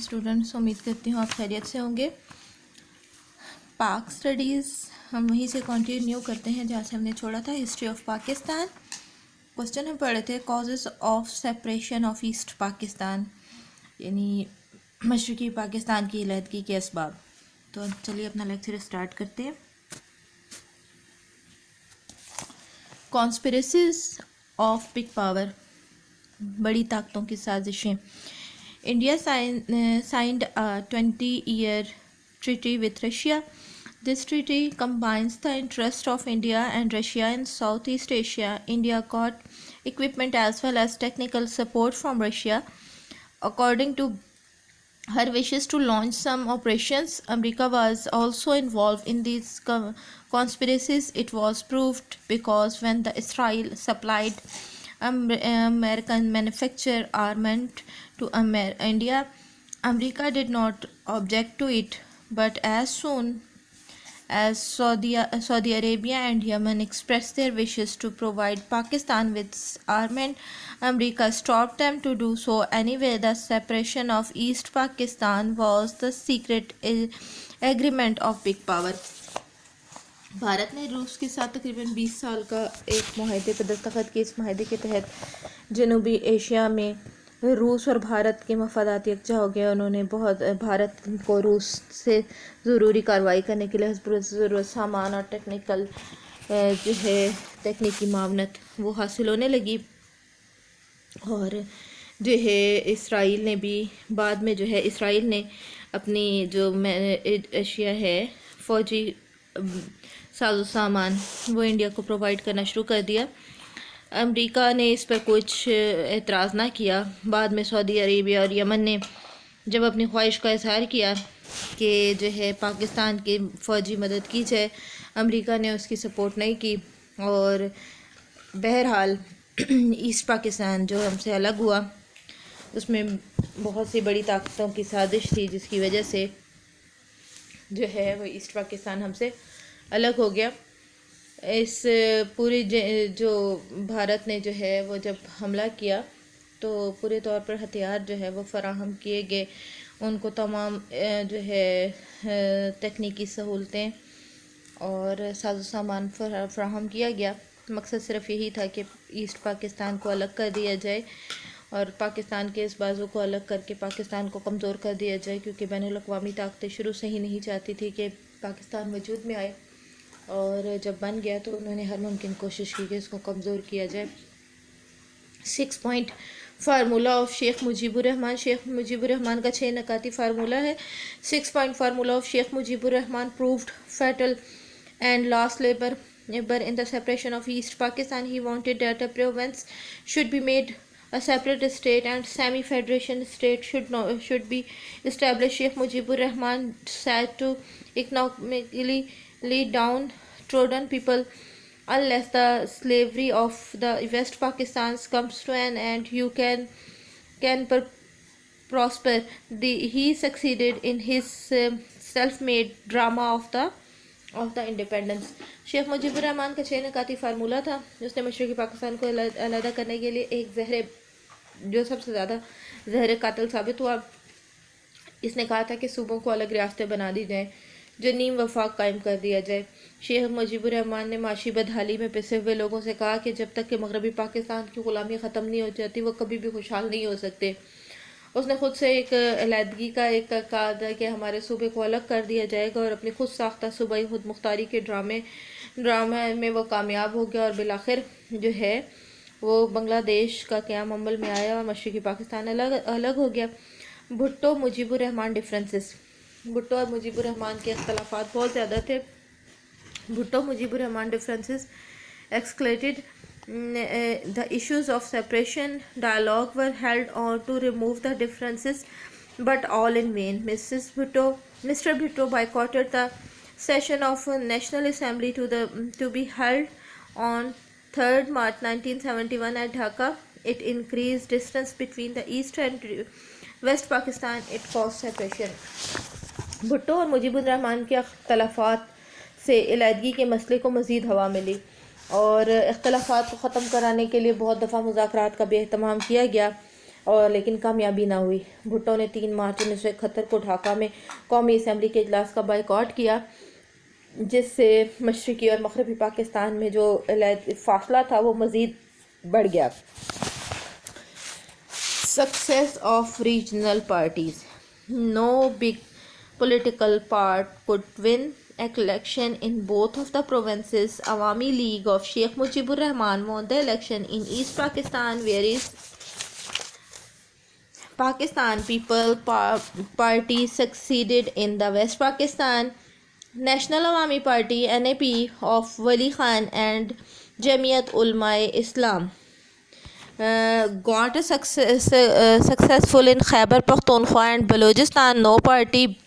Students, उम्मीद करती हूँ आप खैरियत से होंगे। पाक स्टडीज़ हम वहीं से कंटिन्यू करते हैं जहाँ से हमने छोड़ा था, हिस्ट्री ऑफ पाकिस्तान। क्वेश्चन हम पढ़े थे causes of separation of east Pakistan, यानी मशरक़ी पाकिस्तान की अलहदगी के असबाब। तो चलिए अपना लेक्चर स्टार्ट करते हैं। कॉन्स्पिरेसीज ऑफ बिग पावर, बड़ी ताकतों की साजिशें। India signed a 20-year treaty with Russia. This treaty combines the interests of India and Russia in Southeast Asia. India got equipment as well as technical support from Russia. According to her wishes to launch some operations, America was also involved in these conspiracies. It was proved because when the Israel supplied American manufactured armament to India, America did not object to it. But as soon as Saudi Arabia and Yemen expressed their wishes to provide Pakistan with armament, America stopped them to do so. Anyway, the separation of East Pakistan was the secret agreement of big power. Bharat ने रूस के साथ तकरीबन 20 साल का एक माहदे पर दस्तखत किए। इस माहदे के तहत जनूबी एशिया में रूस और भारत के मफादात यकजा हो गए। उन्होंने भारत को रूस से ज़रूरी कार्रवाई करने के लिए ज़रूरत सामान और टेक्निकल जो है तकनीकी मावनत वो हासिल होने लगी। और जो है इसराइल ने भी बाद में जो है इसराइल ने अपनी जो एशिया है फ़ौजी साजो सामान वो इंडिया को प्रोवाइड करना शुरू कर दिया। अमेरिका ने इस पर कुछ एतराज़ ना किया। बाद में सऊदी अरेबिया और यमन ने जब अपनी ख्वाहिश का इजहार किया कि जो है पाकिस्तान की फ़ौजी मदद की जाए, अमेरिका ने उसकी सपोर्ट नहीं की। और बहरहाल ईस्ट पाकिस्तान जो हमसे अलग हुआ, उसमें बहुत सी बड़ी ताकतों की साजिश थी, जिसकी वजह से जो है वो ईस्ट पाकिस्तान हमसे अलग हो गया। इस पूरी जो भारत ने जो है वो जब हमला किया तो पूरे तौर पर हथियार जो है वो फ़राहम किए गए, उनको तमाम जो है तकनीकी सहूलतें और साजो सामान फ़राहम किया गया। मकसद सिर्फ यही था कि ईस्ट पाकिस्तान को अलग कर दिया जाए और पाकिस्तान के इस बाजू को अलग करके पाकिस्तान को कमज़ोर कर दिया जाए, क्योंकि बैनुल-अक़वामी ताकतें शुरू से ही नहीं चाहती थी कि पाकिस्तान वजूद में आए। और जब बन गया तो उन्होंने हर मुमकिन कोशिश की कि इसको कमज़ोर किया जाए। 6 point formula of Sheikh Mujibur Rahman. Sheikh Mujibur Rahman का 6 नकाती फार्मूला है। 6 point formula of Sheikh Mujibur Rahman proved fatal and last labour in the separation of East Pakistan. He wanted that a province should be made a separate state and semi-federation state should be established. Sheikh Mujibur Rahman said to economically lead downtrodden people, unless the slavery of the West Pakistan comes to an end, you can prosper. He succeeded in his self-made drama of the independence. Sheikh Mujibur Rahman का 6 नकाती formula था। उसने मशरक़ी पाकिस्तान को अलहदा करने के लिए एक जहर जो सबसे ज़्यादा जहर कातिल साबित हुआ, इसने कहा था कि सूबों को अलग रियासतें बना दी जाएँ, जो नीम वफाक कायम कर दिया जाए। शेख मुजीबुर रहमान ने माशी बदहाली में पिसे हुए लोगों से कहा कि जब तक कि मगरबी पाकिस्तान की ग़ुलामी ख़त्म नहीं हो जाती वो कभी भी खुशहाल नहीं हो सकते। उसने ख़ुद से एक अलहदगी का एक कहा था कि हमारे सूबे को अलग कर दिया जाएगा, और अपनी खुद साख्ता सूबाई खुद मुख्तारी के ड्रामे में वो कामयाब हो गया और बिलाखिर जो है वो बांग्लादेश का क़याम अमल में आया और मशरक़ी पाकिस्तान अलग हो गया। भुट्टो मुजीबुर रहमान डिफरेंसेस। भुट्टो और मुजीबुर रहमान के अख्तलाफात बहुत ज़्यादा थे। Bhutto Mujibur Rahman differences escalated. The issues of separation dialogue were held on to remove the differences, but all in vain. Mr. Bhutto boycotted the session of National Assembly to be held on 3rd March 1971 at Dhaka. It increased distance between the East and West Pakistan. It caused separation. Bhutto और मुजीबुर रहमान के अख्तलाफात से अलहदगी के मसले को मज़ीद हवा मिली और इख्तलाफात को ख़त्म कराने के लिए बहुत दफ़ा मुज़ाकरात का भी एहतमाम किया गया। और लेकिन कामयाबी ना हुई। भुट्टो ने 3 मार्च 1971 को ढाका में कौमी असम्बली के इजलास का बायकॉट किया, जिससे मशरक़ी और मग़रबी पाकिस्तान में जो फासला था वो मज़ीद बढ़ गया। Success of regional parties. No big political part could win election in both of the provinces. Awami League of Sheikh Mujibur Rahman won the election in East Pakistan, whereas Pakistan People Party succeeded in the West Pakistan. National Awami Party (NAP) of Wali Khan and Jamiat Ulama-e-Islam got a successful in Khyber Pakhtunkhwa and Balochistan. No party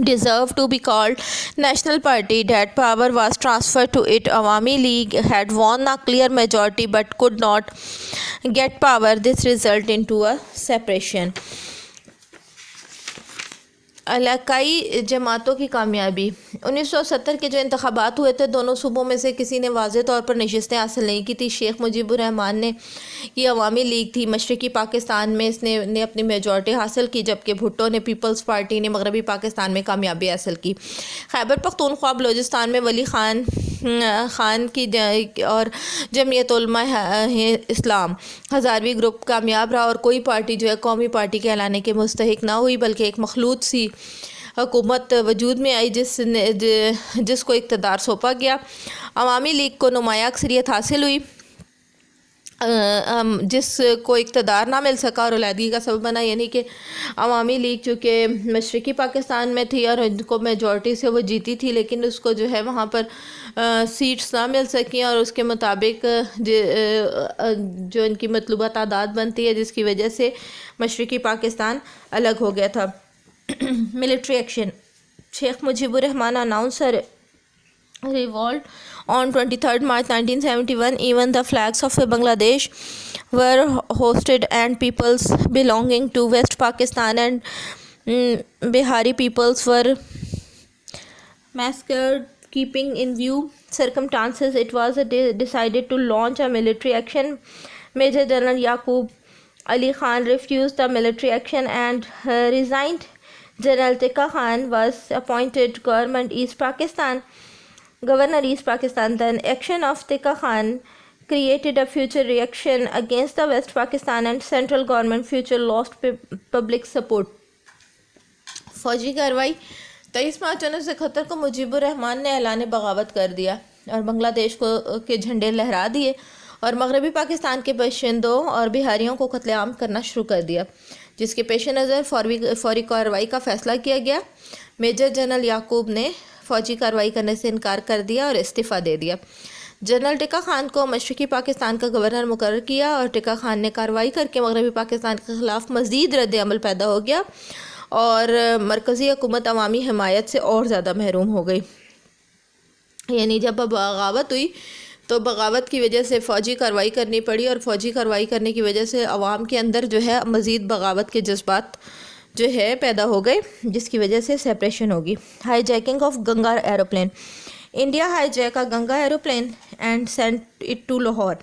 deserved to be called national party. That power was transferred to it. Awami League had won a clear majority but could not get power. This resulted into a separation. इलाकाई जमातों की कामयाबी। 1970 के जो इंतखाबात हुए थे, दोनों सूबों में से किसी ने वाज़े तौर पर नशिस्तें हासिल नहीं की थी। शेख मुजीबुर रहमान ने ये अवामी लीग थी मशरक़ी पाकिस्तान में, इसने अपनी मेजॉरिटी हासिल की, जबकि भुट्टो ने पीपल्स पार्टी ने मगरबी पाकिस्तान में कामयाबी हासिल की। खैबर पख्तूनख्वा बलोचिस्तान में वली खान की और जमीयत उलमा इस्लाम हज़ारवी ग्रुप कामयाब रहा और कोई पार्टी जो है कौमी पार्टी कहलाने के मुस्तहिक ना हुई, बल्कि एक मखलूत सी हुकूमत वजूद में आई जिसको इक़्तिदार सौंपा गया। अवामी लीग को नुमाया अक्सरियत हासिल हुई, जिसको इक़्तिदार ना मिल सका और अलहदगी का सबब बना। यानी कि अवामी लीग चूँकि मशरक़ी पाकिस्तान में थी और इनको मेजॉरिटी से वो जीती थी, लेकिन उसको जो है वहाँ पर सीट्स ना मिल सकें और उसके मुताबिक जो इनकी मतलूबा तादाद बनती है, जिसकी वजह से मशरक़ी पाकिस्तान अलग हो गया था। Military action. Sheikh Mujibur Rahman announce revolt on 23rd March 1971. Even the flags of Bangladesh were hosted and peoples belonging to West Pakistan and Bihari peoples were massacred. Keeping in view circumstances, it was decided to launch a military action. Major General Yaqub Ali Khan refused the military action and resigned. General Tika Khan was appointed government East Pakistan. Governor East Pakistan. The action of Tika Khan created a future reaction against the West Pakistan and central government future lost public support. फौजी कार्रवाई। 23 मार्च 1971 को मुजीबुर रहमान ने ऐलान बगावत कर दिया और बांग्लादेश के झंडे लहरा दिए और मगरबी पाकिस्तान के बाशिंदों और बिहारियों को कत्लेआम करना शुरू कर दिया, जिसके पेश नज़र फौरी कार्रवाई का फ़ैसला किया गया। मेजर जनरल याकूब ने फ़ौजी कार्रवाई करने से इनकार कर दिया और इस्तीफ़ा दे दिया। जनरल टिका खान को मशरक़ी पाकिस्तान का गवर्नर मुकर्रर किया और टिका खान ने कार्रवाई करके मगरबी पाकिस्तान के ख़िलाफ़ मज़ीद रद्द अमल पैदा हो गया और मरकज़ी हुकूमत अवामी हिमायत से और ज़्यादा महरूम हो गई। यानी जब बगावत हुई तो बगावत की वजह से फ़ौजी कार्रवाई करनी पड़ी और फ़ौजी कार्रवाई करने की वजह से अवाम के अंदर जो है मज़ीद बगावत के जज्बात जो है पैदा हो गए, जिसकी वजह से सेपरेशन होगी। Hijacking of Ganga aeroplane. India hijacked a Ganga aeroplane and sent it to Lahore.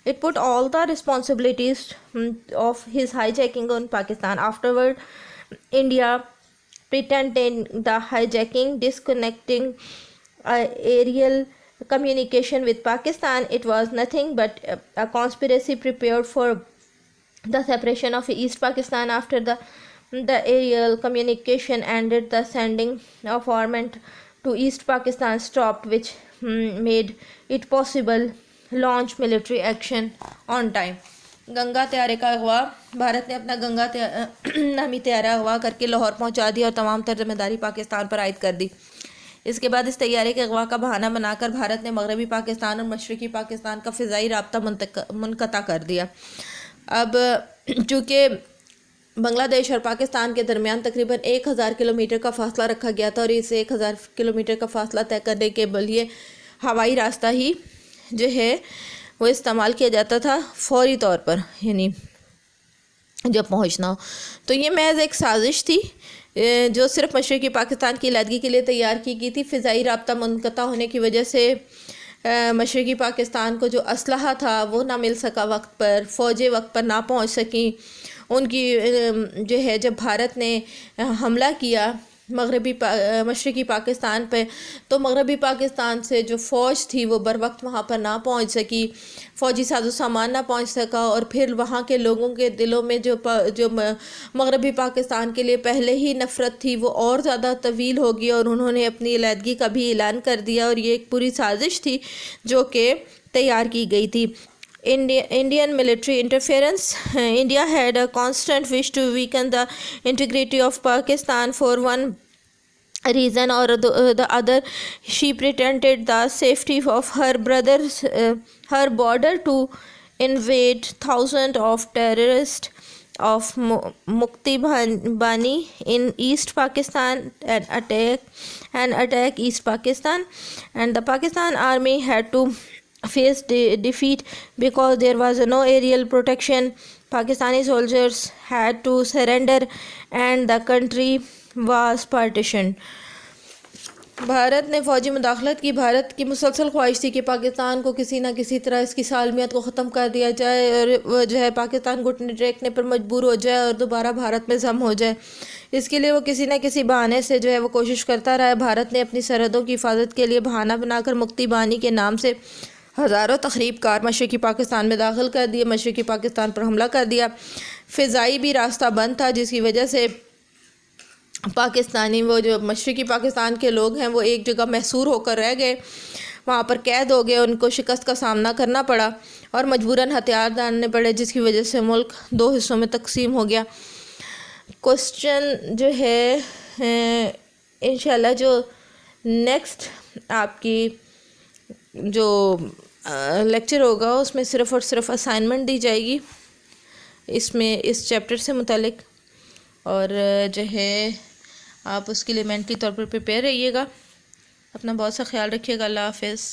It put all the responsibilities of his hijacking on Pakistan. Afterward, India pretended the hijacking, disconnecting aerial communication with Pakistan. It was nothing but a conspiracy prepared for the separation of East Pakistan. After the aerial communication ended, the sending of armament to East Pakistan stopped, which made it possible launch military action on time. Ganga त्यारे का अगवा। भारत ने अपना गंगा नामी त्यारा अगवा करके लाहौर पहुंचा दिया और तमाम तर जिम्मेदारी पाकिस्तान पर आयद कर दी। इसके बाद इस तैयारे के अगवा का बहाना बनाकर भारत ने मगरबी पाकिस्तान और मशरक़ी पाकिस्तान का फ़िज़ाई राब्ता मुनक़ता कर दिया। अब चूँकि बांग्लादेश और पाकिस्तान के दरमियान तकरीबन 1000 किलोमीटर का फ़ासला रखा गया था और इस 1000 किलोमीटर का फ़ासला तय करने के लिए हवाई रास्ता ही जो है वो इस्तेमाल किया जाता था फौरी तौर पर, यानी जब पहुंचना हो। तो ये महज एक साजिश थी जो सिर्फ मशरक़ी पाकिस्तान की अलहदगी के लिए तैयार की गई थी। फ़िज़ाई राब्ता मुनक़ता होने की वजह से मशरक़ी पाकिस्तान को जो असलहा था वो ना मिल सका वक्त पर, फ़ौजें वक्त पर ना पहुंच सकी उनकी। जो है जब भारत ने हमला किया मशरक़ी पाकिस्तान पे, तो मगरबी पाकिस्तान से जो फ़ौज थी वो बर वक्त वहाँ पर ना पहुँच सकी, फ़ौजी साजो सामान ना पहुँच सका। और फिर वहाँ के लोगों के दिलों में जो मगरबी पाकिस्तान के लिए पहले ही नफ़रत थी वो और ज़्यादा तवील होगी, और उन्होंने अपनी अलहदगी का भी ऐलान कर दिया। और ये एक पूरी साजिश थी जो कि तैयार की गई थी। Indian military interference. India had a constant wish to weaken the integrity of Pakistan for one reason or the other. She pretended the safety of her her border to invade thousands of terrorists of Mukti Bani in East Pakistan and attack East Pakistan, and the Pakistan army had to face defeat because there was no aerial protection. Pakistani soldiers had to surrender and the country was partitioned. Bharat ने फ़ौजी मुदाखलत की। भारत की मुसलसल ख्वाहिश थी कि पाकिस्तान को किसी न किसी तरह इसकी सालमियत को ख़त्म कर दिया जाए और वह जो है पाकिस्तान घुटने टेकने पर मजबूर हो जाए और दोबारा भारत में जम हो जाए। इसके लिए वो किसी न किसी बहाने से जो है वो कोशिश करता रहा है। भारत ने अपनी सरहदों की हिफाजत के लिए बहाना बनाकर मुक्ति बानी के नाम से हज़ारों तखरीबकार मशरक़ी पाकिस्तान में दाखिल कर दिए, मशरक़ी पाकिस्तान पर हमला कर दिया। फ़िज़ाई भी रास्ता बंद था, जिसकी वजह से पाकिस्तानी वो जो मशरक़ी पाकिस्तान के लोग हैं वो एक जगह महसूर होकर रह गए, वहाँ पर कैद हो गए। उनको शिकस्त का सामना करना पड़ा और मजबूरन हथियार डालने पड़े, जिसकी वजह से मुल्क दो हिस्सों में तकसीम हो गया। क्वेश्चन जो है इंशाल्लाह जो नेक्स्ट आपकी जो लेक्चर होगा उसमें सिर्फ़ और सिर्फ असाइनमेंट दी जाएगी इसमें इस चैप्टर से मुतालिक, और जो है आप उसके लिए मेंटली तौर पर प्रिपेयर रहिएगा। अपना बहुत सा ख्याल रखिएगा। अल्लाह हाफ़िज़।